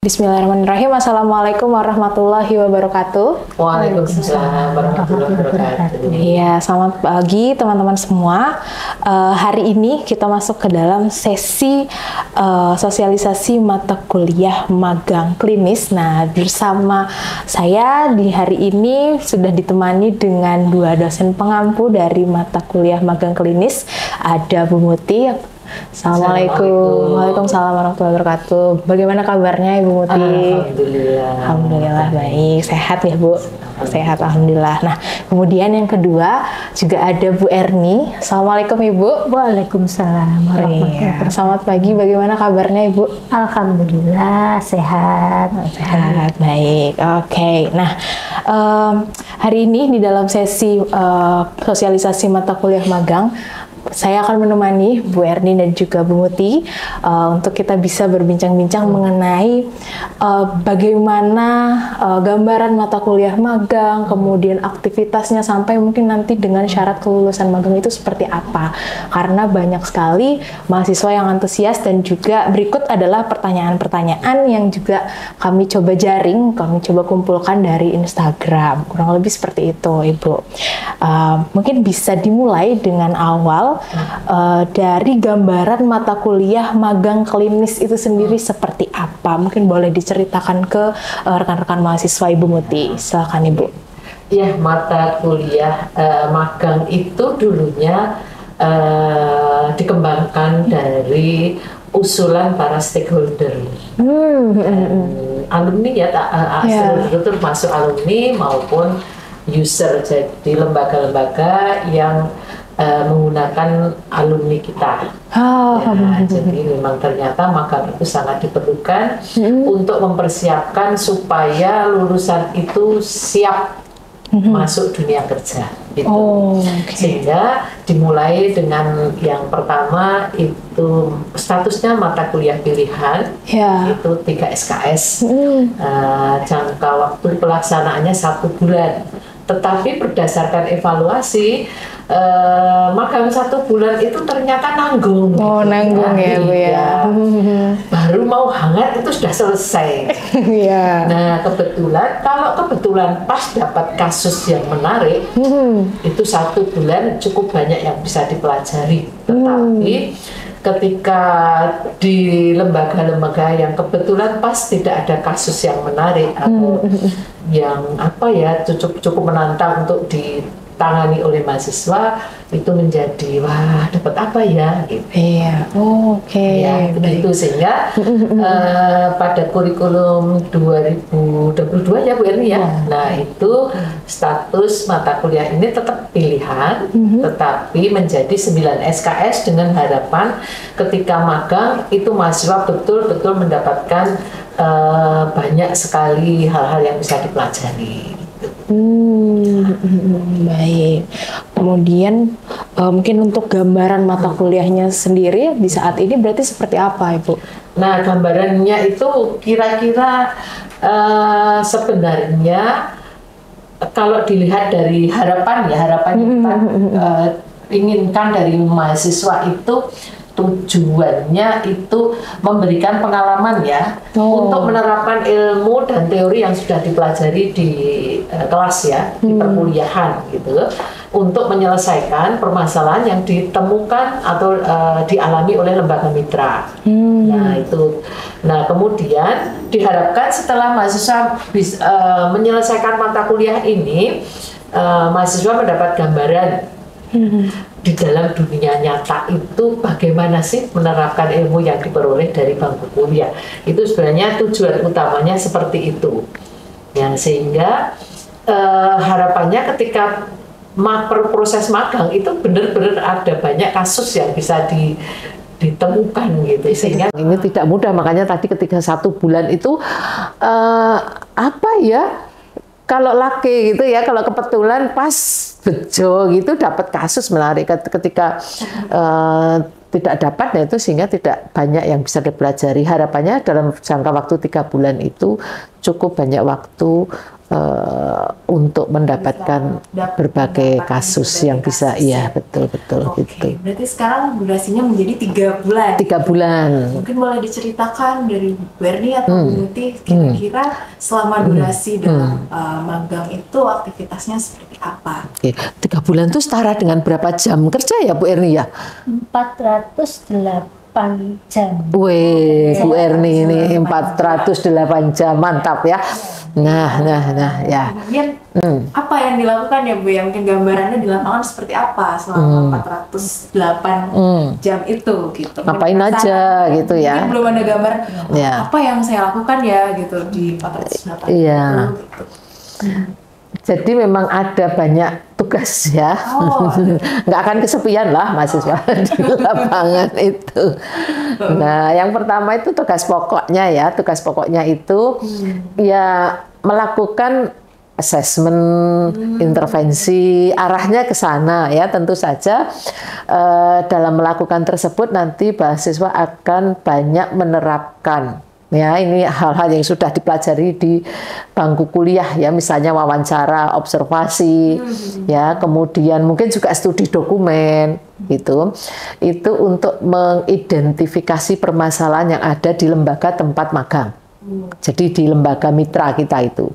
Bismillahirrahmanirrahim. Assalamualaikum warahmatullahi wabarakatuh. Waalaikumsalam warahmatullahi wabarakatuh. Iya, selamat pagi teman-teman semua. Hari ini kita masuk ke dalam sesi sosialisasi mata kuliah magang klinis. Nah, bersama saya di hari ini sudah ditemani dengan dua dosen pengampu dari mata kuliah magang klinis. Ada Bu Muti. Assalamualaikum. Waalaikumsalam warahmatullahi wabarakatuh. Bagaimana kabarnya Ibu Muti? Alhamdulillah. Alhamdulillah baik. Sehat ya Bu? Sehat Alhamdulillah. Nah, kemudian yang kedua juga ada Bu Erni. Assalamualaikum Ibu. Waalaikumsalam warahmatullahi wabarakatuh. Selamat pagi. Bagaimana kabarnya Ibu? Alhamdulillah sehat. Sehat baik. Oke. Nah, hari ini di dalam sesi sosialisasi mata kuliah magang, saya akan menemani Bu Erni dan juga Bu Muti untuk kita bisa berbincang-bincang mengenai bagaimana gambaran mata kuliah magang, kemudian aktivitasnya sampai mungkin nanti dengan syarat kelulusan magang itu seperti apa. Karena banyak sekali mahasiswa yang antusias dan juga berikut adalah pertanyaan-pertanyaan yang juga kami coba jaring, kami coba kumpulkan dari Instagram. Kurang lebih seperti itu, Ibu. Mungkin bisa dimulai dengan awal dari gambaran mata kuliah magang klinis itu sendiri seperti apa? Mungkin boleh diceritakan ke rekan-rekan mahasiswa Ibu Muti. Silakan Ibu. Ya, mata kuliah magang itu dulunya dikembangkan dari usulan para stakeholder. Alumni ya, stakeholder itu masuk alumni maupun user, jadi lembaga-lembaga yang menggunakan alumni kita. Jadi memang ternyata magang itu sangat diperlukan untuk mempersiapkan supaya lulusan itu siap masuk dunia kerja. Gitu. Sehingga dimulai dengan yang pertama itu statusnya mata kuliah pilihan, itu 3 SKS. Jangka waktu pelaksanaannya 1 bulan. Tetapi berdasarkan evaluasi, magang 1 bulan itu ternyata nanggung. Nanggung ya Bu ya. Baru mau hangat itu sudah selesai. Nah, kalau kebetulan pas dapat kasus yang menarik, itu 1 bulan cukup banyak yang bisa dipelajari. Tetapi ketika di lembaga-lembaga yang kebetulan pas tidak ada kasus yang menarik atau yang cukup menantang untuk ditangani oleh mahasiswa, itu menjadi wah, dapat apa ya gitu. Ya, begitu. Sehingga pada kurikulum 2022 ya Bu Erni ya. Nah, itu status mata kuliah ini tetap pilihan, tetapi menjadi 9 SKS dengan harapan ketika magang itu mahasiswa betul-betul mendapatkan banyak sekali hal-hal yang bisa dipelajari. Baik. Kemudian mungkin untuk gambaran mata kuliahnya sendiri di saat ini berarti seperti apa, Ibu? Nah, gambarannya itu kira-kira sebenarnya kalau dilihat dari harapan kita inginkan dari mahasiswa itu tujuannya itu memberikan pengalaman ya untuk menerapkan ilmu dan teori yang sudah dipelajari di kelas ya, di perkuliahan gitu, untuk menyelesaikan permasalahan yang ditemukan atau dialami oleh lembaga mitra. Nah, itu. Nah, kemudian diharapkan setelah mahasiswa menyelesaikan mata kuliah ini, mahasiswa mendapat gambaran di dalam dunia nyata itu bagaimana sih menerapkan ilmu yang diperoleh dari bangku kuliah. Itu sebenarnya tujuan utamanya seperti itu. Ya, sehingga harapannya ketika proses magang itu benar-benar ada banyak kasus yang bisa ditemukan gitu, sehingga ini tidak mudah. Makanya tadi ketika 1 bulan itu kalau laki gitu ya, kalau kebetulan pas bejo gitu dapat kasus menarik, ketika tidak dapat, nah itu sehingga tidak banyak yang bisa dipelajari. Harapannya dalam jangka waktu 3 bulan itu cukup banyak waktu untuk mendapatkan berbagai kasus yang bisa, iya betul Oke, gitu. berarti sekarang durasinya menjadi 3 bulan. 3 bulan. Mungkin boleh diceritakan dari Bu Erni atau Bu Muti kira-kira selama durasi dalam magang itu aktivitasnya seperti apa? Oke, 3 bulan itu setara dengan berapa jam kerja ya Bu Erni ya? 408 jam. Wih, Bu Erni ini 408 jam, mantap ya. Nah, ya. Kemudian apa yang dilakukan ya Bu? Ya mungkin gambarannya di lapangan seperti apa selama 408 jam itu gitu. Ngapain Mungkin aja gitu ya. Mungkin belum ada gambar Ya. apa yang saya lakukan ya gitu di 408 Iya. gitu. Jadi memang ada banyak tugas ya, Oh, nggak akan kesepian lah mahasiswa di lapangan itu. Nah, yang pertama itu tugas pokoknya ya, tugas pokoknya itu ya melakukan asesmen, intervensi, arahnya ke sana ya. Tentu saja dalam melakukan tersebut nanti mahasiswa akan banyak menerapkan. Ya, ini hal-hal yang sudah dipelajari di bangku kuliah ya, misalnya wawancara, observasi, ya, kemudian mungkin juga studi dokumen gitu. Itu untuk mengidentifikasi permasalahan yang ada di lembaga tempat magang. Jadi di lembaga mitra kita itu.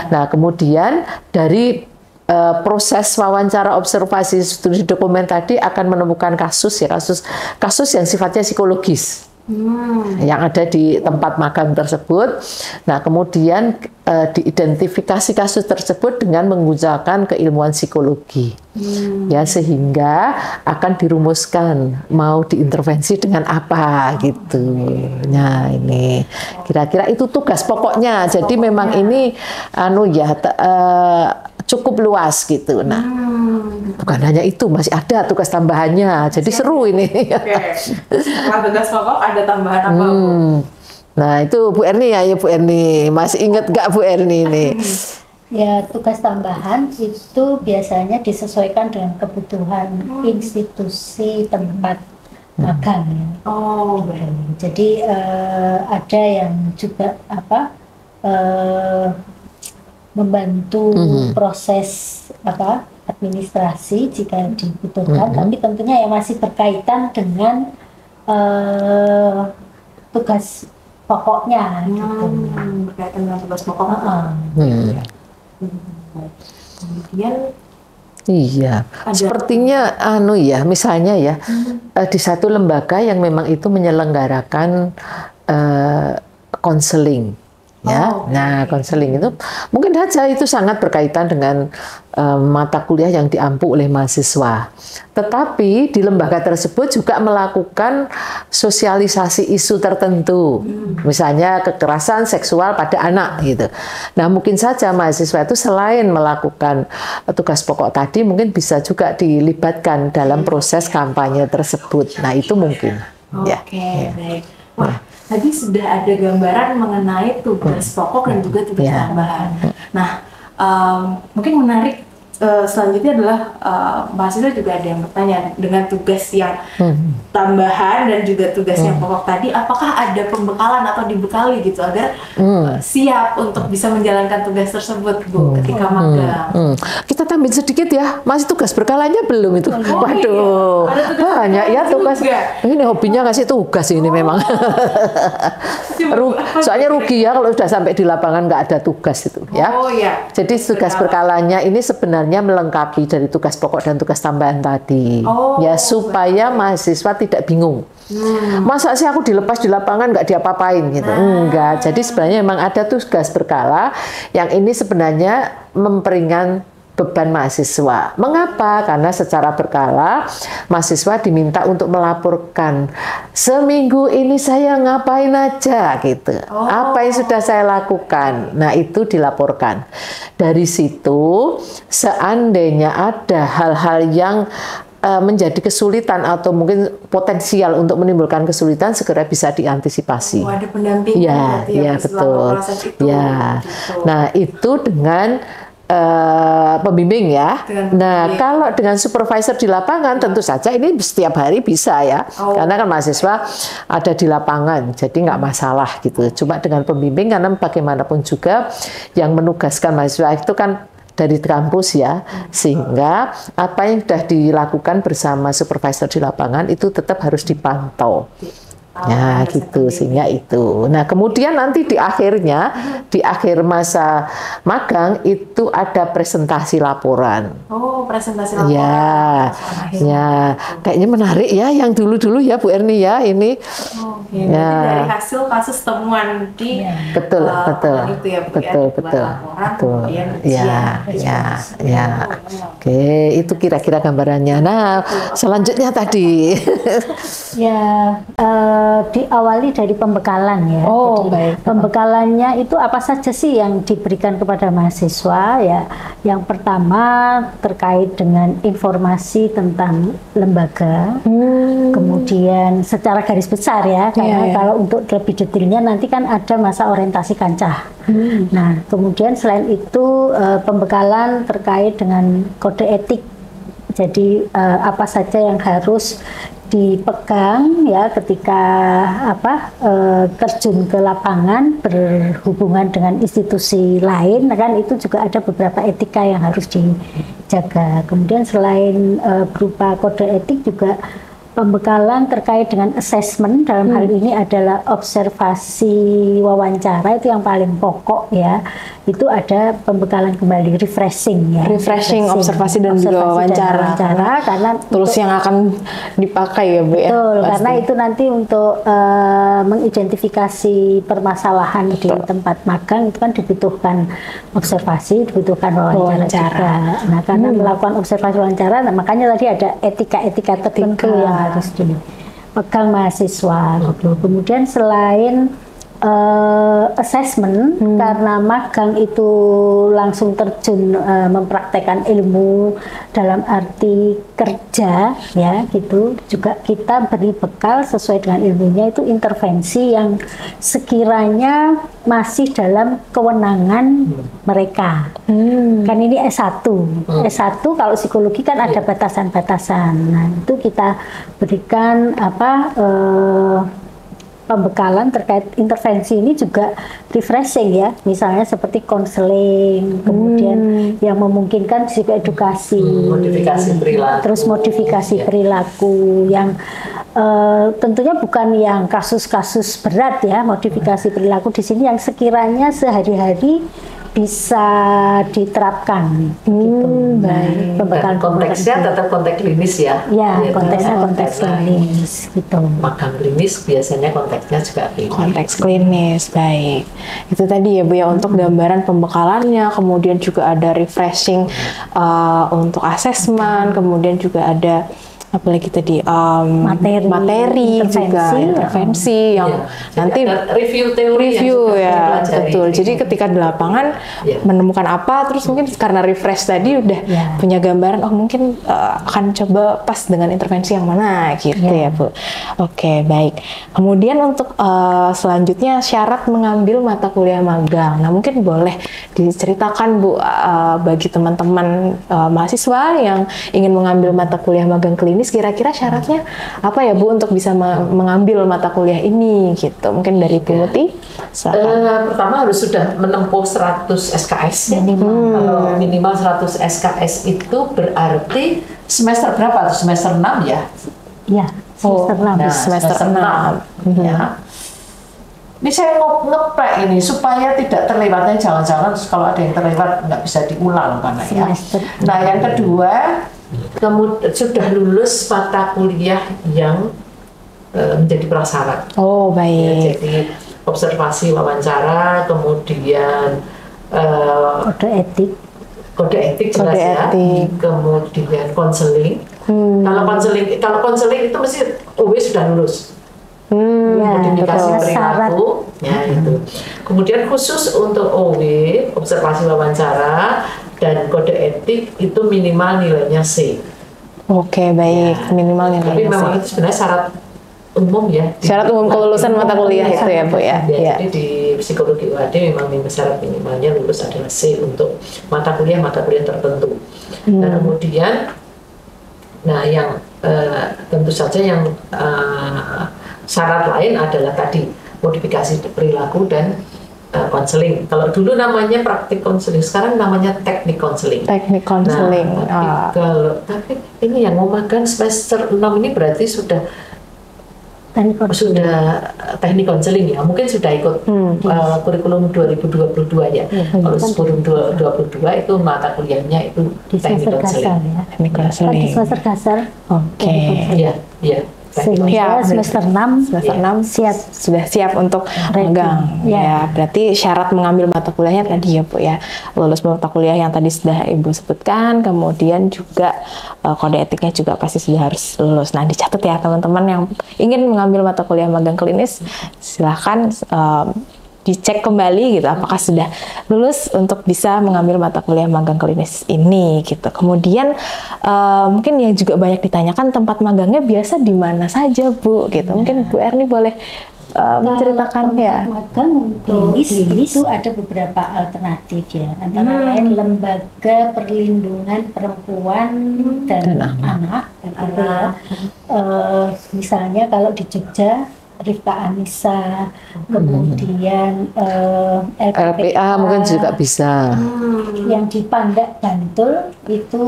Nah, kemudian dari proses wawancara, observasi, studi dokumen tadi akan menemukan kasus ya, kasus yang sifatnya psikologis. Yang ada di tempat magang tersebut. Nah, kemudian diidentifikasi kasus tersebut dengan menggunakan keilmuan psikologi, ya, sehingga akan dirumuskan mau diintervensi dengan apa gitu. Nah, ini kira-kira itu tugas pokoknya. Jadi memang ini cukup luas gitu. Nah, bukan hanya itu, masih ada tugas tambahannya. Jadi seru ini. Oke. Setelah tugas pokok ada tambahan apa Bu? Nah, itu Bu Erni ya, Bu Erni. Masih ingat nggak Bu Erni ini? Ya, tugas tambahan itu biasanya disesuaikan dengan kebutuhan institusi tempat magang. Ya. Oh, baik. Jadi ada yang juga membantu proses administrasi jika dibutuhkan, tapi tentunya yang masih berkaitan dengan tugas pokoknya. Gitu. Berkaitan dengan tugas pokok. Kemudian Iya, sepertinya ya, misalnya ya, di satu lembaga yang memang itu menyelenggarakan konseling. Ya, nah konseling itu mungkin saja itu sangat berkaitan dengan mata kuliah yang diampu oleh mahasiswa. Tetapi di lembaga tersebut juga melakukan sosialisasi isu tertentu, misalnya kekerasan seksual pada anak gitu. Nah, mungkin saja mahasiswa itu selain melakukan tugas pokok tadi, mungkin bisa juga dilibatkan dalam proses kampanye tersebut. Nah, itu mungkin. Oke, baik. Wah, tadi sudah ada gambaran mengenai tugas pokok dan juga tugas tambahan. Nah, mungkin menarik selanjutnya adalah mahasiswa juga ada yang bertanya dengan tugas yang tambahan dan juga tugas yang pokok tadi, apakah ada pembekalan atau dibekali gitu agar siap untuk bisa menjalankan tugas tersebut Bu ketika magang? Kita tambahin sedikit ya, masih tugas berkalanya belum itu. Waduh, banyak ya tugas. Ini hobinya kasih tugas ini memang. Soalnya rugi ya kalau sudah sampai di lapangan nggak ada tugas itu ya. Oh iya. Jadi tugas berkalanya ini sebenarnya melengkapi dari tugas pokok dan tugas tambahan tadi. Ya, supaya mahasiswa tidak bingung. Masa sih aku dilepas di lapangan nggak diapa-apain gitu. Enggak. Jadi sebenarnya memang ada tugas berkala yang ini sebenarnya memperingan beban mahasiswa. Mengapa? Karena secara berkala mahasiswa diminta untuk melaporkan seminggu ini saya ngapain aja gitu. Apa yang sudah saya lakukan. Nah, itu dilaporkan. Dari situ seandainya ada hal-hal yang menjadi kesulitan atau mungkin potensial untuk menimbulkan kesulitan, segera bisa diantisipasi. Ada pendampingan. Ya, betul. Itu, ya. gitu. Nah, itu dengan pembimbing ya. Dengan Nah, pembimbing. kalau dengan supervisor di lapangan tentu saja ini setiap hari bisa ya, karena kan mahasiswa ada di lapangan, jadi nggak masalah gitu. Cuma dengan pembimbing karena bagaimanapun juga yang menugaskan mahasiswa itu kan dari kampus ya, sehingga apa yang sudah dilakukan bersama supervisor di lapangan itu tetap harus dipantau. Ya gitu, sehingga itu. Nah kemudian nanti di akhirnya, di akhir masa magang itu ada presentasi laporan. Oh, presentasi laporan. Ya, ya, kayaknya menarik ya yang dulu-dulu ya Bu Erni ya ini. Oke, Ya. berarti dari hasil kasus temuan di Betul, betul, itu ya, Bu, betul, ya, betul, laporan, betul. kemudian Ya, ya, ya. Oke, itu kira-kira gambarannya. Nah, selanjutnya tadi. Ya, diawali dari pembekalan ya. Oh, Jadi, baik. pembekalannya itu apa saja sih yang diberikan kepada mahasiswa ya? Yang pertama terkait dengan informasi tentang lembaga, kemudian secara garis besar ya, karena Iya. kalau untuk lebih detailnya nanti kan ada masa orientasi kancah. Nah, kemudian selain itu pembekalan terkait dengan kode etik. Jadi apa saja yang harus dipegang ya ketika terjun ke lapangan berhubungan dengan institusi lain, kan itu juga ada beberapa etika yang harus dijaga. Kemudian selain berupa kode etik juga pembekalan terkait dengan assessment, dalam hal ini adalah observasi wawancara, itu yang paling pokok ya. Itu ada pembekalan kembali refreshing ya. Refreshing, observasi dan juga wawancara. Karena Tools yang akan dipakai ya Bu ya. betul, pasti. karena itu nanti untuk mengidentifikasi permasalahan di tempat magang itu kan dibutuhkan observasi, dibutuhkan wawancara juga. Nah, karena melakukan observasi wawancara, nah, makanya tadi ada etika-etika tertentu yang harus dipegang mahasiswa gitu. Kemudian selain assessment, karena magang itu langsung terjun mempraktekkan ilmu dalam arti kerja ya gitu, juga kita beri bekal sesuai dengan ilmunya, itu intervensi yang sekiranya masih dalam kewenangan mereka. Kan ini S1. S1 kalau psikologi kan ada batasan-batasan. Nah, itu kita berikan pembekalan terkait intervensi ini juga refreshing ya, misalnya seperti konseling, kemudian yang memungkinkan psikoedukasi, modifikasi perilaku, terus modifikasi perilaku yang tentunya bukan yang kasus-kasus berat ya, modifikasi perilaku di sini yang sekiranya sehari-hari bisa diterapkan gitu. Baik. Pembekalan konteksnya tetap konteks klinis ya. Ya, Ya, konteksnya karena konteks klinis gitu. magang klinis biasanya konteksnya juga klinis. Konteks klinis, baik. Itu tadi ya Bu ya, untuk gambaran pembekalannya, kemudian juga ada refreshing untuk asesmen, kemudian juga ada apalagi tadi materi juga intervensi yang Ya, nanti review teori review yang ya dipelajari. betul. Jadi ketika di lapangan Ya. menemukan apa, terus mungkin karena refresh tadi udah punya gambaran, oh mungkin akan coba pas dengan intervensi yang mana gitu ya Bu. Oke, baik. Kemudian untuk selanjutnya syarat mengambil mata kuliah magang. Nah mungkin boleh diceritakan Bu bagi teman-teman mahasiswa yang ingin mengambil mata kuliah magang klinis, kira-kira syaratnya apa ya Bu untuk bisa mengambil mata kuliah ini gitu. Mungkin dari Bu Muti. Pertama harus sudah menempuh 100 SKS ya. Kalau minimal 100 SKS itu berarti semester berapa tuh? Semester 6 ya? Ya, semester 6. Nah, semester 6. Ya. Ini saya ngeprek ini supaya tidak terlewatnya, jangan-jangan kalau ada yang terlewat nggak bisa diulang karena ya. Semester. Nah yang kedua, kemudian sudah lulus mata kuliah yang menjadi prasyarat. Oh Ya, baik. jadi observasi wawancara, kemudian Kode etik. kode etik jelas Kode ya, etik. kemudian konseling. Kalau konseling itu mesti UW sudah lulus. Ya, Modifikasi betul. Syarat. perilaku, ya itu. Kemudian khusus untuk OW, observasi wawancara dan kode etik itu minimal nilainya C. Oke baik, minimal Tapi nilainya memang C. itu sebenarnya syarat umum ya. Syarat umum kelulusan mata kuliah itu ya Bu ya. Ya, jadi di psikologi UAD memang syarat minimalnya lulus adalah C untuk mata kuliah tertentu. Nah kemudian, nah yang tentu saja yang syarat lain adalah tadi modifikasi perilaku dan konseling. Kalau dulu namanya praktik konseling, sekarang namanya teknik konseling. Teknik konseling. Nah, tapi ini yang mau magang semester 6 ini berarti sudah teknik konseling ya, mungkin sudah ikut kurikulum 2022 ya. Kalau kurikulum 2022 itu mata kuliahnya itu teknik konseling. Teknik konseling. Di semester dasar. Oke. Iya. Sehingga semester 6 sudah siap untuk magang. Ya, berarti syarat mengambil mata kuliahnya tadi ya Bu ya. Lulus mata kuliah yang tadi sudah Ibu sebutkan, kemudian juga kode etiknya juga pasti sudah harus lulus. Nah, dicatat ya teman-teman yang ingin mengambil mata kuliah magang klinis, silahkan dicek kembali gitu apakah sudah lulus untuk bisa mengambil mata kuliah magang klinis ini gitu. Kemudian mungkin yang juga banyak ditanyakan tempat magangnya biasa di mana saja Bu gitu. Mungkin Bu Erni boleh menceritakan ya. Magang klinis itu ada beberapa alternatif ya. Antara lain Lembaga Perlindungan Perempuan dan Anak. Misalnya kalau di Jogja Rifka Anissa, kemudian LPA mungkin juga bisa. Yang di Pandak Bantul itu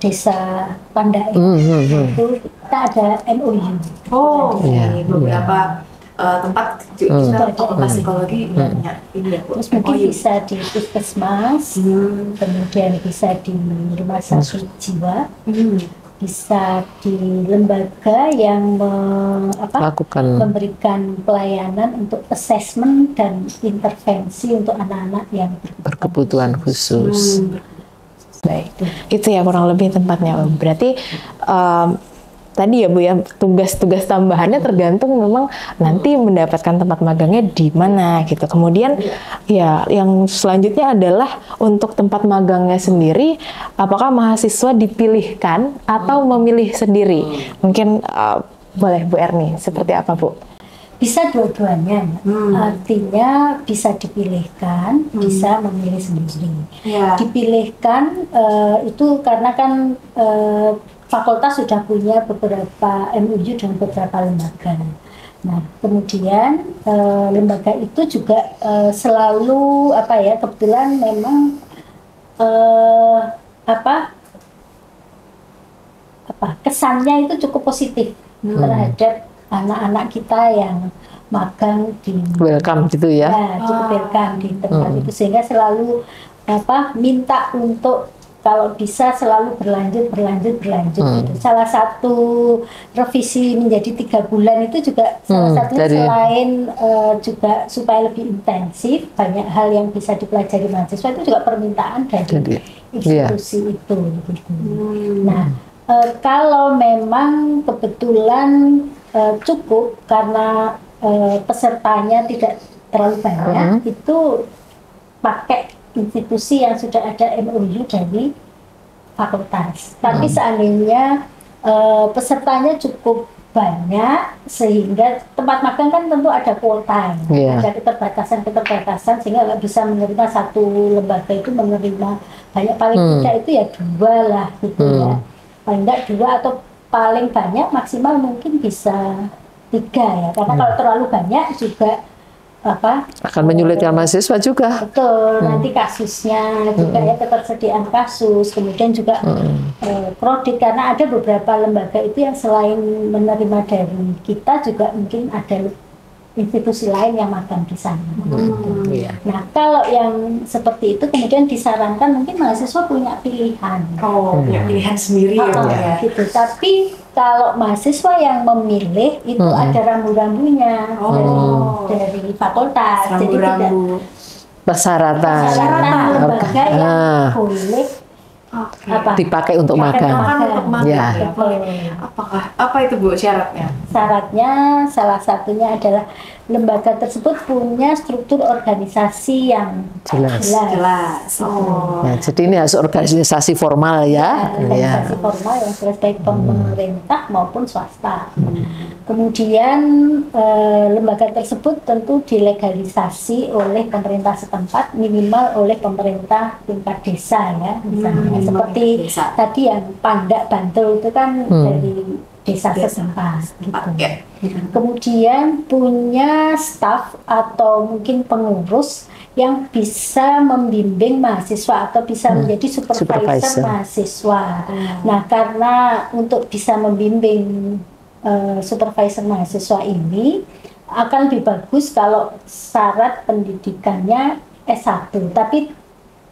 Desa Pandak itu kita ada MOU. Beberapa tempat juga fakultas psikologi banyak ini ya Bu. Terus mungkin bisa di puskesmas, kemudian bisa di rumah sakit jiwa. Bisa di lembaga yang memberikan pelayanan untuk assessment dan intervensi untuk anak-anak yang berkebutuhan khusus. Baik, itu ya kurang lebih tempatnya. Berarti tadi ya Bu ya, tugas-tugas tambahannya tergantung memang nanti mendapatkan tempat magangnya di mana gitu. Kemudian ya yang selanjutnya adalah untuk tempat magangnya sendiri, apakah mahasiswa dipilihkan atau memilih sendiri? Mungkin boleh Bu Erni, seperti apa Bu? Bisa dua-duanya, artinya bisa dipilihkan, bisa memilih sendiri. Dipilihkan itu karena kan fakultas sudah punya beberapa MOU dengan beberapa lembaga. Nah, kemudian lembaga itu juga selalu kebetulan memang kesannya itu cukup positif terhadap anak-anak kita yang magang di welcome gitu ya. Cukup welcome di tempat itu, sehingga selalu minta untuk kalau bisa selalu berlanjut gitu. Salah satu revisi menjadi 3 bulan itu juga salah satunya selain juga supaya lebih intensif, banyak hal yang bisa dipelajari mahasiswa, itu juga permintaan dari institusi itu gitu. Nah, kalau memang kebetulan cukup karena pesertanya tidak terlalu banyak, itu pakai institusi yang sudah ada MOU dari fakultas. Tapi seandainya pesertanya cukup banyak, sehingga tempat magang kan tentu ada kuota, ada keterbatasan sehingga nggak bisa menerima satu lembaga itu menerima banyak, paling tidak itu ya 2 lah gitu ya, paling tidak 2 atau paling banyak maksimal mungkin bisa 3 ya, karena kalau terlalu banyak juga akan menyulitkan mahasiswa juga. Betul, nanti kasusnya juga ya, ketersediaan kasus, kemudian juga prodi, karena ada beberapa lembaga itu yang selain menerima dari kita juga mungkin ada institusi lain yang magang di sana. Nah, kalau yang seperti itu kemudian disarankan mungkin mahasiswa punya pilihan. Punya pilihan sendiri ya. Gitu. Tapi kalau mahasiswa yang memilih itu ada rambu-rambunya dari fakultas. Jadi tidak persyaratan lembaga yang boleh dipakai untuk magang. Apakah apa itu Bu syaratnya? Syaratnya salah satunya adalah lembaga tersebut punya struktur organisasi yang Jelas. Jelas. Oh. Ya, jadi ini harus organisasi formal ya. Organisasi formal yang jelas baik pemerintah maupun swasta. Kemudian lembaga tersebut tentu dilegalisasi oleh pemerintah setempat, minimal oleh pemerintah tingkat desa ya, misalnya seperti desa. tadi yang Pandak Bantul itu kan dari desa setempat gitu. Ya. Kemudian punya staf atau mungkin pengurus yang bisa membimbing mahasiswa atau bisa menjadi supervisor mahasiswa. Nah, karena untuk bisa membimbing supervisor mahasiswa ini akan lebih bagus kalau syarat pendidikannya S1, tapi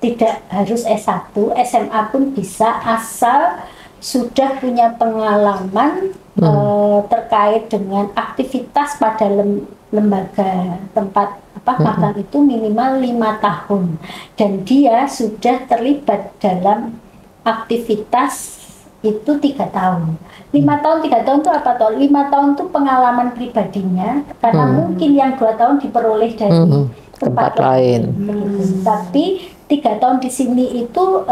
tidak harus S1, SMA pun bisa asal sudah punya pengalaman terkait dengan aktivitas pada lembaga tempat magang itu minimal 5 tahun dan dia sudah terlibat dalam aktivitas itu 3 tahun. 5 tahun, 3 tahun itu apa toh? 5 tahun itu pengalaman pribadinya karena mungkin yang 2 tahun diperoleh dari tempat lain. Tapi 3 tahun di sini itu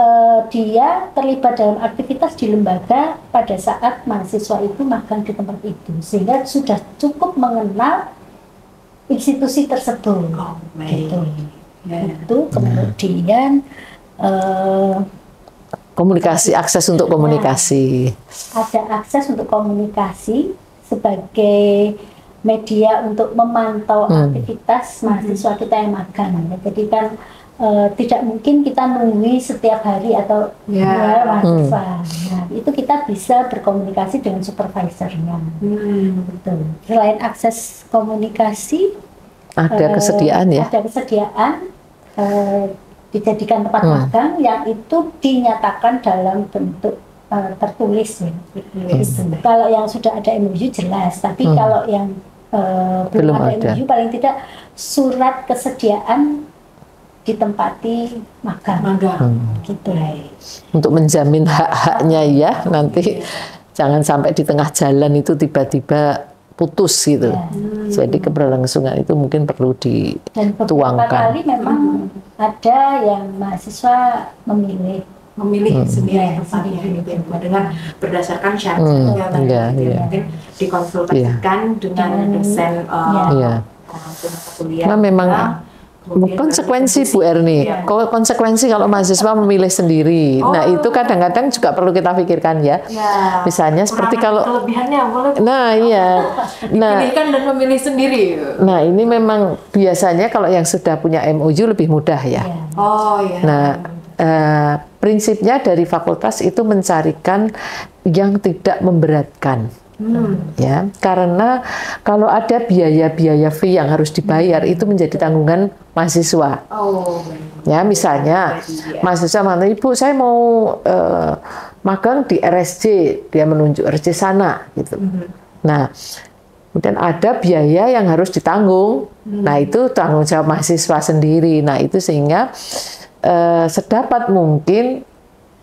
dia terlibat dalam aktivitas di lembaga pada saat mahasiswa itu magang di tempat itu, sehingga sudah cukup mengenal institusi tersebut. Gitu. Itu kemudian Komunikasi, akses untuk komunikasi. ada akses untuk komunikasi sebagai media untuk memantau aktivitas mahasiswa kita yang magang. Jadi kan tidak mungkin kita nunggu setiap hari atau mahasiswa. Nah, itu kita bisa berkomunikasi dengan supervisornya. Betul. Selain akses komunikasi, Ada kesediaan ya. Ada kesediaan dijadikan tempat magang yang itu dinyatakan dalam bentuk tertulis ya. Kalau yang sudah ada MOU jelas, tapi kalau yang belum ada MOU paling tidak surat kesediaan ditempati magang. Gitu. Untuk menjamin hak-haknya ya, nanti jangan sampai di tengah jalan itu tiba-tiba putus gitu. Jadi keberlangsungan itu mungkin perlu Dan beberapa kali memang ada yang mahasiswa memilih sendiri tempatnya gitu ya, dengan berdasarkan syarat mungkin dikonsultasikan dengan dosen kuliah. Nah, memang konsekuensi Bu Erni, konsekuensi kalau mahasiswa memilih sendiri. Nah itu kadang-kadang juga perlu kita pikirkan ya. Misalnya seperti kalau kelebihannya boleh. Nah iya, dipilihkan dan memilih sendiri. Nah ini memang biasanya kalau yang sudah punya MOU lebih mudah ya. Nah prinsipnya dari fakultas itu mencarikan yang tidak memberatkan. Ya, karena kalau ada biaya-biaya fee yang harus dibayar itu menjadi tanggungan mahasiswa. Ya, misalnya mahasiswa mana, Ibu saya mau magang di RSJ, dia menunjuk RSJ sana gitu. Nah, kemudian ada biaya yang harus ditanggung. Nah, itu tanggung jawab mahasiswa sendiri. Nah, itu sehingga sedapat mungkin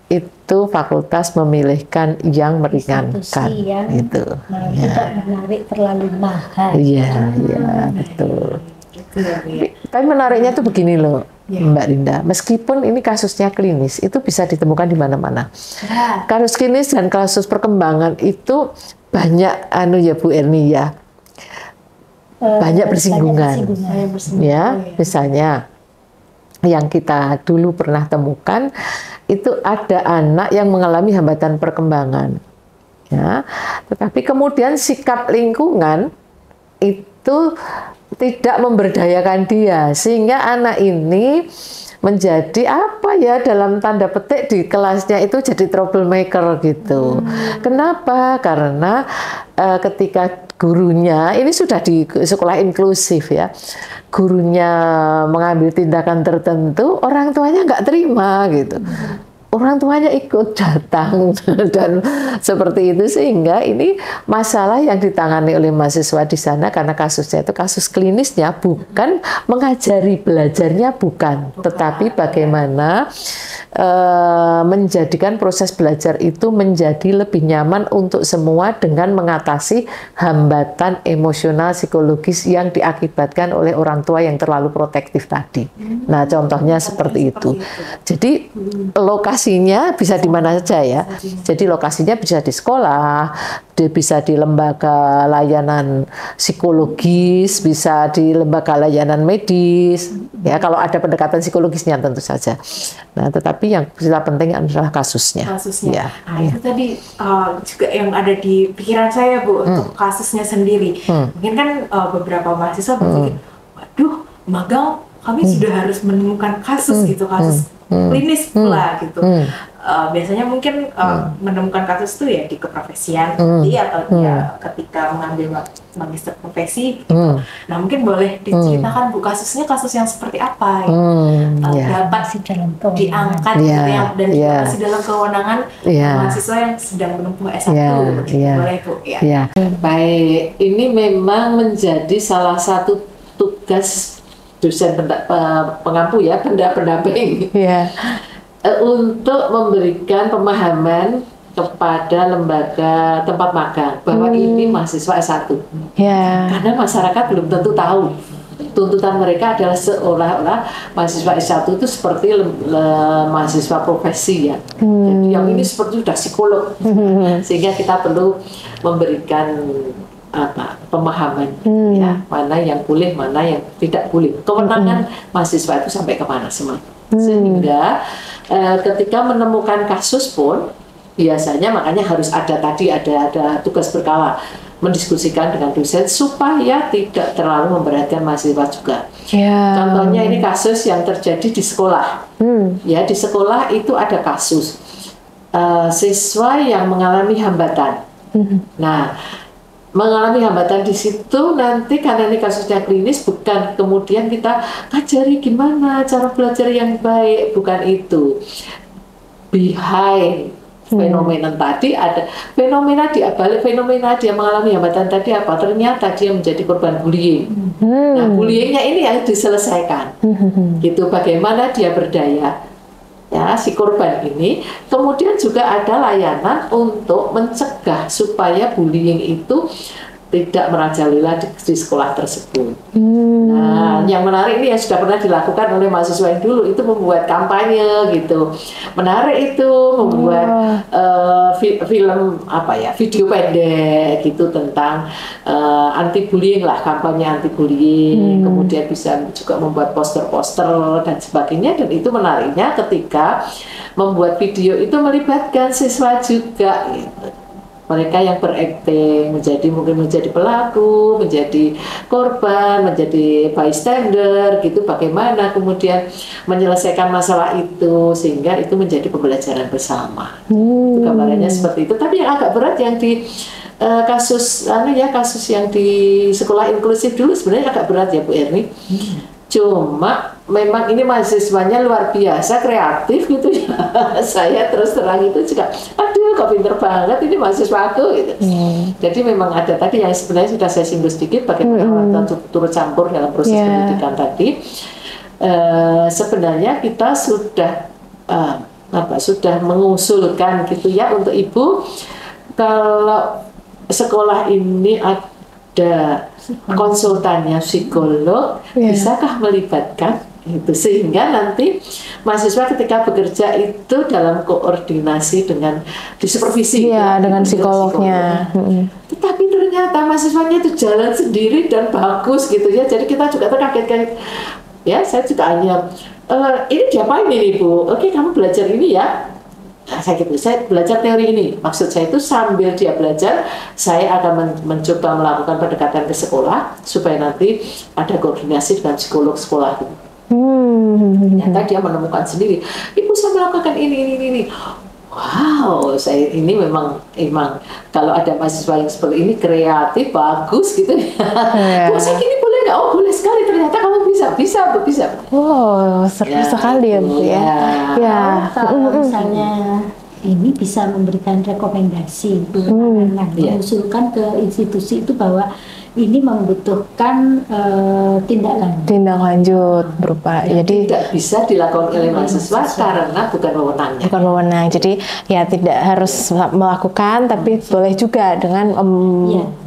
itu fakultas memilihkan yang meringankan gitu. Tidak menarik terlalu mahal. Iya, betul. Tapi menariknya tuh begini loh, Mbak Linda. Meskipun ini kasusnya klinis, itu bisa ditemukan di mana-mana. Kasus klinis dan kasus perkembangan itu banyak ya Bu Erni ya. Banyak bersinggungan. Ya, misalnya yang kita dulu pernah temukan itu ada anak yang mengalami hambatan perkembangan, ya. Tetapi kemudian sikap lingkungan itu tidak memberdayakan dia, sehingga anak ini menjadi apa ya dalam tanda petik di kelasnya itu jadi troublemaker gitu. Kenapa? Karena ketika gurunya, ini sudah di sekolah inklusif ya, gurunya mengambil tindakan tertentu, orang tuanya nggak terima gitu. orang tuanya ikut datang dan seperti itu, sehingga ini masalah yang ditangani oleh mahasiswa di sana karena kasusnya itu kasus klinisnya, bukan mengajari, belajarnya bukan, tetapi bagaimana menjadikan proses belajar itu menjadi lebih nyaman untuk semua dengan mengatasi hambatan emosional psikologis yang diakibatkan oleh orang tua yang terlalu protektif tadi. Nah, contohnya seperti itu. Jadi lokasinya bisa di mana saja ya. Jadi lokasinya bisa di sekolah, bisa di lembaga layanan psikologis, bisa di lembaga layanan medis. Ya, kalau ada pendekatan psikologisnya tentu saja. Nah, tetapi yang penting adalah kasusnya. Kasusnya. Ya, Nah, itu tadi juga yang ada di pikiran saya, Bu, untuk kasusnya sendiri. Mungkin kan beberapa mahasiswa berpikir, waduh, magang kami sudah harus menemukan kasus gitu, kasus klinis pula gitu. Biasanya mungkin menemukan kasus itu ya di keprofesian atau ya ketika mengambil magister profesi gitu. Nah, mungkin boleh diceritakan Bu, kasusnya kasus yang seperti apa dapat diangkat dan juga masih dalam kewenangan mahasiswa yang sedang menempuh S1 boleh Bu ya. Baik, ini memang menjadi salah satu tugas dosen pengampu ya, pendamping untuk memberikan pemahaman kepada lembaga tempat magang bahwa ini mahasiswa S1. Karena masyarakat belum tentu tahu. Tuntutan mereka adalah seolah-olah mahasiswa S1 itu seperti mahasiswa profesi ya. Jadi yang ini seperti sudah psikolog. Sehingga kita perlu memberikan pemahaman ya, mana yang boleh, mana yang tidak boleh. Kewenangan mahasiswa itu sampai kemana semua. Sehingga ketika menemukan kasus pun biasanya makanya harus ada tugas berkala, mendiskusikan dengan dosen supaya tidak terlalu memberatkan mahasiswa juga. Contohnya ini kasus yang terjadi di sekolah. Ya, di sekolah itu ada kasus siswa yang mengalami hambatan. Nah, mengalami hambatan di situ nanti karena ini kasusnya klinis, bukan kemudian kita ajari gimana cara belajar yang baik, bukan itu. Behind fenomena tadi ada fenomena balik fenomena dia mengalami hambatan tadi apa? Ternyata dia menjadi korban bullying. Nah, bullyingnya ini yang diselesaikan. Gitu, bagaimana dia berdaya. Ya, si korban ini kemudian juga ada layanan untuk mencegah supaya bullying itu tidak merajalela di sekolah tersebut. Nah, yang menarik ini yang sudah pernah dilakukan oleh mahasiswa yang dulu itu membuat kampanye gitu. Menarik itu membuat film video pendek gitu tentang anti bullying lah, kampanye anti bullying. Kemudian bisa juga membuat poster-poster dan sebagainya, dan itu menariknya ketika membuat video itu melibatkan siswa juga gitu. Mereka yang berakting mungkin menjadi pelaku, menjadi korban, menjadi bystander gitu, bagaimana kemudian menyelesaikan masalah itu sehingga itu menjadi pembelajaran bersama. Gambarannya seperti itu. Tapi yang agak berat yang di kasus yang di sekolah inklusif dulu sebenarnya agak berat ya Bu Erni. Cuma memang ini mahasiswanya luar biasa kreatif gitu ya. Saya terus terang itu juga, aduh kok pinter banget ini mahasiswa aku gitu. Jadi memang ada tadi yang sebenarnya sudah saya singgung sedikit bagaimana orang tua turut campur dalam proses pendidikan tadi. Sebenarnya kita sudah mengusulkan gitu ya untuk ibu, kalau sekolah ini ada konsultannya psikolog, bisakah melibatkan itu sehingga nanti mahasiswa ketika bekerja itu dalam koordinasi dengan disupervisi dengan psikolognya. Tetapi ternyata mahasiswanya itu jalan sendiri dan bagus gitu ya, jadi kita juga terkaget-kaget ya. Saya juga hanya ini diapain ini Bu? Oke, kamu belajar ini ya. Nah, saya belajar teori ini. Maksud saya itu sambil dia belajar, saya akan mencoba melakukan pendekatan ke sekolah supaya nanti ada koordinasi dengan psikolog sekolah. Ternyata dia menemukan sendiri. Ibu, saya melakukan ini. Wow, saya ini memang kalau ada mahasiswa yang seperti ini kreatif, bagus gitu ya. Bu, saya gini boleh nggak? Oh boleh sekali, ternyata kamu bisa. Wow, seru sekali ya Bu ya. Ya. Kalau misalnya ini bisa memberikan rekomendasi, mengusulkan ke institusi itu bahwa ini membutuhkan tindak lanjut berupa jadi tidak bisa dilakukan oleh mahasiswa karena bukan wewenangnya. Bukan wewenang. Jadi ya tidak harus melakukan, tapi boleh juga dengan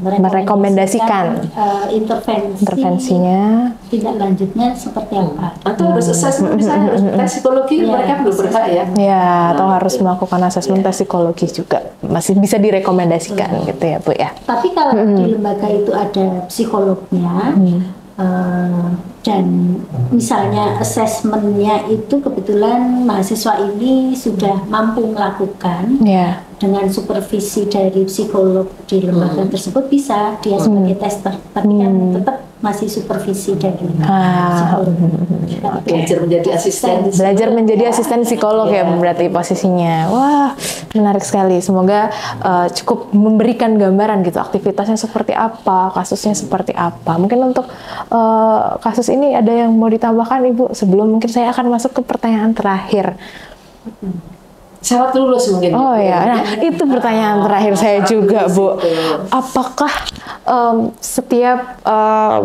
merekomendasikan intervensinya. Tindak lanjutnya seperti apa? Atau harus assessment, misalnya harus tes psikologi, mereka belum berhak ya. Ya, atau harus melakukan asesmen tes psikologi juga masih bisa direkomendasikan gitu ya Bu ya. Tapi kalau di lembaga itu ada psikolognya dan misalnya asesmennya itu kebetulan mahasiswa ini sudah mampu melakukan dengan supervisi dari psikolog di lembaga tersebut, bisa dia sebagai tester, tapi kan tetap masih supervisi dari psikolog. Belajar menjadi asisten psikolog ya berarti posisinya. Wah, menarik sekali. Semoga cukup memberikan gambaran gitu aktivitasnya seperti apa, kasusnya seperti apa. Mungkin untuk kasus ini ada yang mau ditambahkan Ibu sebelum mungkin saya akan masuk ke pertanyaan terakhir. Syarat lulus mungkin. Oh ya, nah itu pertanyaan terakhir saya juga Bu. Apakah setiap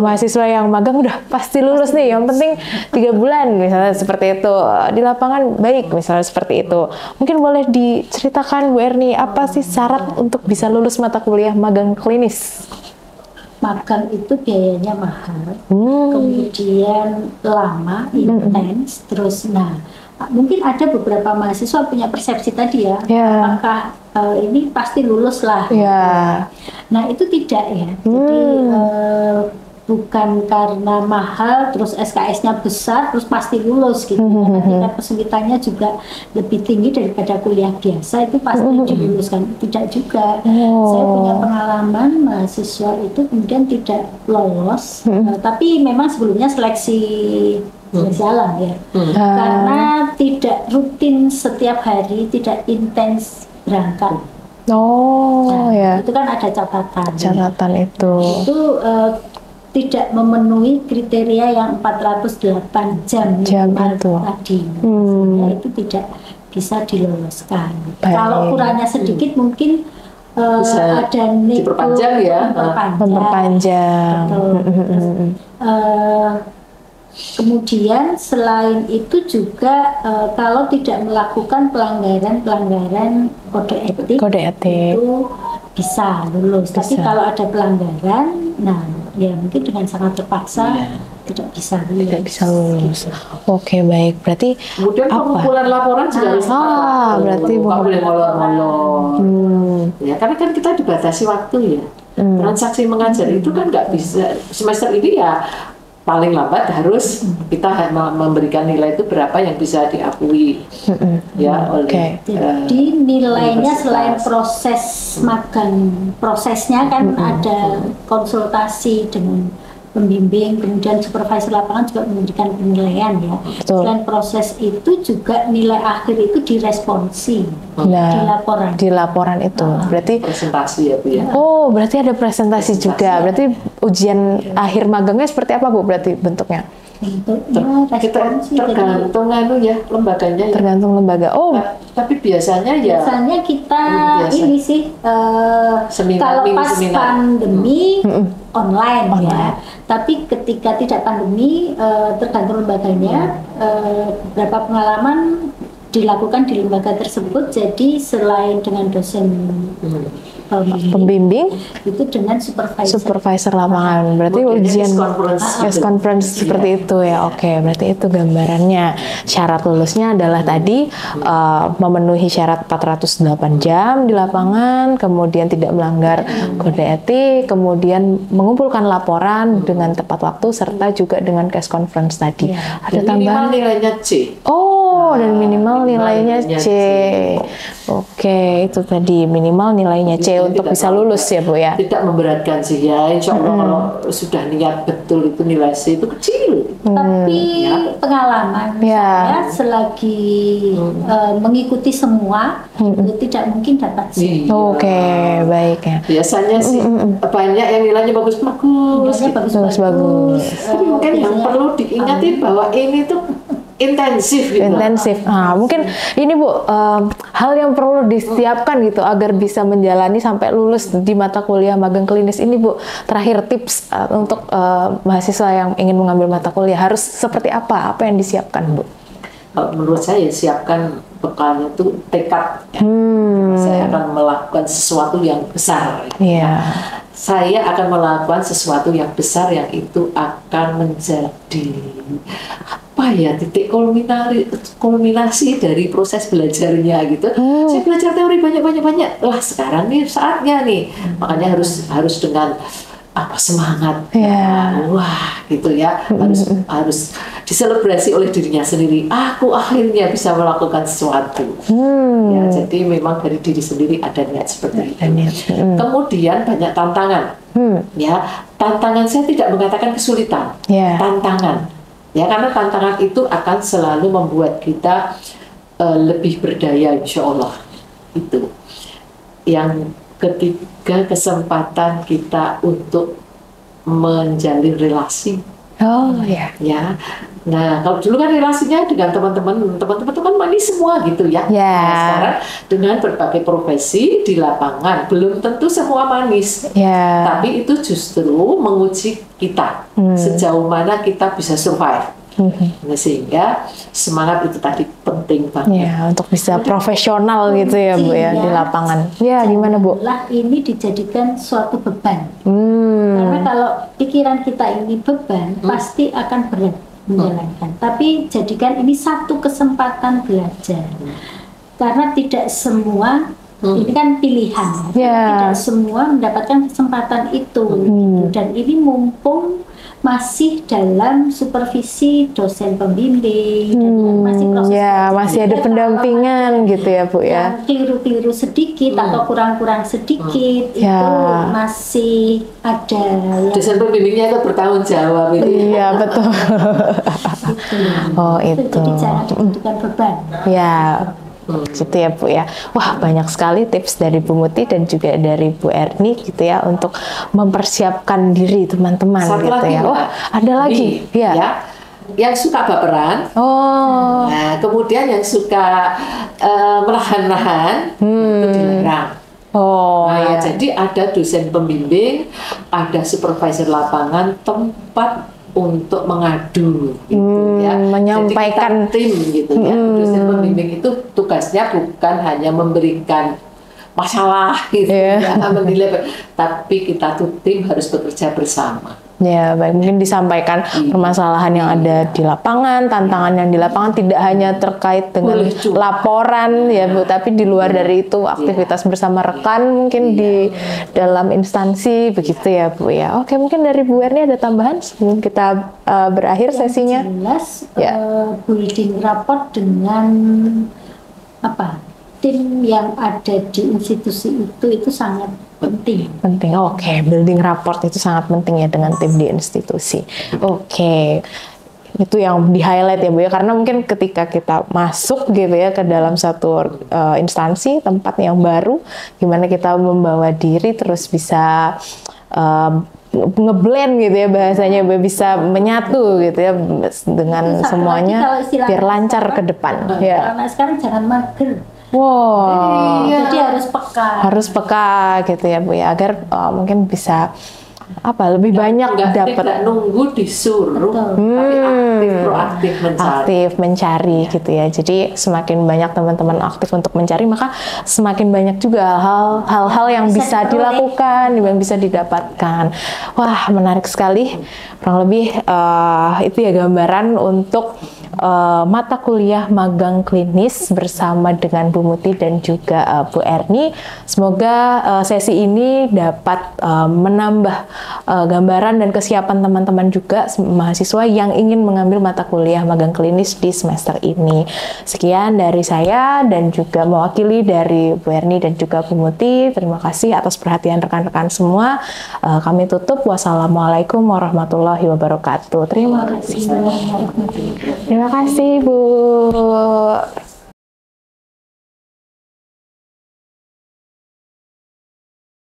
mahasiswa yang magang udah pasti lulus nih? Yang penting 3 bulan misalnya seperti itu, di lapangan baik misalnya seperti itu. Mungkin boleh diceritakan Bu Erni, apa sih syarat untuk bisa lulus mata kuliah magang klinis? Magang itu biayanya mahal, kemudian lama, intens, terus mungkin ada beberapa mahasiswa punya persepsi tadi ya, apakah ini pasti lulus lah. Nah itu tidak ya, jadi bukan karena mahal terus SKS-nya besar terus pasti lulus gitu. Tingkat kesulitannya juga lebih tinggi daripada kuliah biasa, itu pasti diluluskan. Tidak juga. Saya punya pengalaman mahasiswa itu kemudian tidak lolos, tapi memang sebelumnya seleksi alam ya, karena tidak rutin setiap hari, tidak intens berangkat. Itu kan ada catatan itu tidak memenuhi kriteria yang 408 jam itu tadi, itu tidak bisa diloloskan. Kalau ukurannya sedikit mungkin ada diperpanjang ya, memperpanjang. Kemudian selain itu juga kalau tidak melakukan pelanggaran kode etik itu bisa lulus. Tapi kalau ada pelanggaran, ya mungkin dengan sangat terpaksa tidak bisa lulus. Oke, baik. Berarti kemudian pengumpulan laporan juga harus berarti boleh molor-molor. Ya, karena kan kita dibatasi waktu ya. Transaksi mengajar itu kan nggak bisa semester ini ya. Paling lambat harus kita memberikan nilai itu berapa yang bisa diakui ya oleh jadi nilainya selain proses magang, prosesnya kan ada konsultasi dengan pembimbing, kemudian supervisor lapangan juga memberikan penilaian ya. Selain proses itu juga nilai akhir itu diresponsi di laporan itu. Berarti presentasi ya Bu ya. Oh, berarti ada presentasi juga. Berarti ujian akhir magangnya seperti apa Bu berarti bentuknya? Tergantung ya lembaganya ya. Tergantung lembaga. Tapi biasanya kita ini sih kalau pas pandemi online ya. Tapi ketika tidak pandemi tergantung lembaganya, beberapa pengalaman dilakukan di lembaga tersebut. Jadi selain dengan dosen pembimbing itu dengan supervisor lapangan. Berarti ujian case conference seperti itu ya. Oke, berarti itu gambarannya. Syarat lulusnya adalah tadi memenuhi syarat 408 jam di lapangan, kemudian tidak melanggar kode etik, kemudian mengumpulkan laporan dengan tepat waktu serta juga dengan case conference tadi. Ada tambahan nilainya C. Oh, dan minimal nilainya C. Oke, itu tadi minimal nilainya C Jadi untuk tidak bisa terlalu- lulus ya Bu ya. Tidak memberatkan sih ya. Insya Allah kalau sudah niat betul itu nilai C itu kecil. Tapi Ya. pengalaman Ya. saya selagi mengikuti semua itu tidak mungkin dapat C. Iya. Oke, baik ya. Biasanya sih banyak yang nilainya bagus-bagus. Nilainya bagus-bagus. Bagus. Tapi mungkin yang perlu diingati bahwa ini tuh intensif gitu. Intensif. Nah, mungkin ini Bu, hal yang perlu disiapkan gitu agar bisa menjalani sampai lulus di mata kuliah magang klinis ini Bu. Terakhir tips untuk mahasiswa yang ingin mengambil mata kuliah harus seperti apa? Apa yang disiapkan Bu? Kalau menurut saya siapkan bekalnya tuh tekad. Saya akan melakukan sesuatu yang besar. Iya. Saya akan melakukan sesuatu yang besar yang itu akan menjadi apa ya, titik kulminasi dari proses belajarnya gitu. Saya belajar teori banyak. Lah sekarang nih saatnya nih. Makanya harus dengan apa semangat. Iya. Wah gitu ya. Harus diselebrasi oleh dirinya sendiri. Aku akhirnya bisa melakukan sesuatu. Ya, jadi memang dari diri sendiri ada niat seperti itu. Kemudian banyak tantangan. Ya, tantangan saya tidak mengatakan kesulitan. Ya. Tantangan. Ya, karena tantangan itu akan selalu membuat kita lebih berdaya, insya Allah. Itu. Yang ketiga, kesempatan kita untuk menjalin relasi. Oh ya. Ya, nah kalau dulu kan relasinya dengan teman-teman manis semua gitu ya. Ya. Nah, sekarang dengan berbagai profesi di lapangan belum tentu semua manis. Ya. Tapi itu justru menguji kita sejauh mana kita bisa survive. Nah, sehingga semangat itu tadi penting banget. Ya, untuk bisa profesional gitu ya Bu ya di lapangan. Ya, gimana Bu? Lah ini dijadikan suatu beban. Karena kalau pikiran kita ini beban, pasti akan berat menjalankan. Tapi jadikan ini satu kesempatan belajar. Karena tidak semua ini kan pilihan. Ya. Tidak semua mendapatkan kesempatan itu. Gitu. Dan ini mumpung masih dalam supervisi dosen pembimbing dan masih proses Ya, masih ada belajar. pendampingan gitu ya Bu ya. Yang keliru-keliru sedikit atau kurang-kurang sedikit Ya. itu masih ada ya. Dosen pembimbingnya itu bertanggung jawab itu. Iya, betul. Oh, itu. Jadi jangan dijadikan beban. Ya, gitu ya Bu ya. Wah, banyak sekali tips dari Bu Muti dan juga dari Bu Erni gitu ya untuk mempersiapkan diri teman-teman Satu gitu lagi, ya. Mbak. Wah, ada lagi. Nih, Ya. Yang suka baperan. Oh. Nah, kemudian yang suka melahan-lahan itu dilarang. Oh, Nah, ya. jadi ada dosen pembimbing, ada supervisor lapangan, tempat untuk mengadu gitu ya. menyampaikan. Jadi kita tim gitu ya. Dosen pembimbing itu tugasnya bukan hanya memberikan masalah gitu Iya. ya, menilai, tapi kita tuh tim harus bekerja bersama. Ya, baik. Mungkin disampaikan permasalahan yang ada di lapangan, tantangan yang di lapangan tidak hanya terkait dengan Boleh juga. laporan ya Bu, tapi di luar dari itu aktivitas bersama rekan mungkin di dalam instansi begitu ya Bu ya. Oke, mungkin dari Bu Erni ada tambahan sebelum kita berakhir sesinya? Jelas Ya. building rapport dengan apa tim yang ada di institusi itu sangat penting. Penting. Oke, building rapport itu sangat penting ya dengan tim di institusi. Oke. Itu yang di-highlight ya Bu ya, karena mungkin ketika kita masuk gitu ya ke dalam satu instansi, tempat yang baru, gimana kita membawa diri terus bisa ngeblend gitu ya bahasanya, bisa menyatu gitu ya dengan Satu semuanya lagi kalau istilah biar lancar sekarang, ke depan. Ya. Karena sekarang jangan mager. Wow. Jadi harus peka. Harus peka gitu ya Bu ya, agar mungkin bisa lebih banyak dapat Tidak nunggu disuruh, Betul. tapi aktif, proaktif mencari. aktif mencari gitu ya. Jadi semakin banyak teman-teman aktif untuk mencari, maka semakin banyak juga hal-hal yang bisa dilakukan, yang bisa didapatkan. Wah, menarik sekali. Kurang lebih itu ya gambaran untuk mata kuliah magang klinis bersama dengan Bu Muti dan juga Bu Erni. Semoga sesi ini dapat menambah gambaran dan kesiapan teman-teman juga mahasiswa yang ingin mengambil mata kuliah magang klinis di semester ini. Sekian dari saya dan juga mewakili dari Bu Erni dan juga Bu Muti. Terima kasih atas perhatian rekan-rekan semua. Kami tutup. Wassalamualaikum warahmatullahi wabarakatuh. Terima kasih. Terima kasih Bu.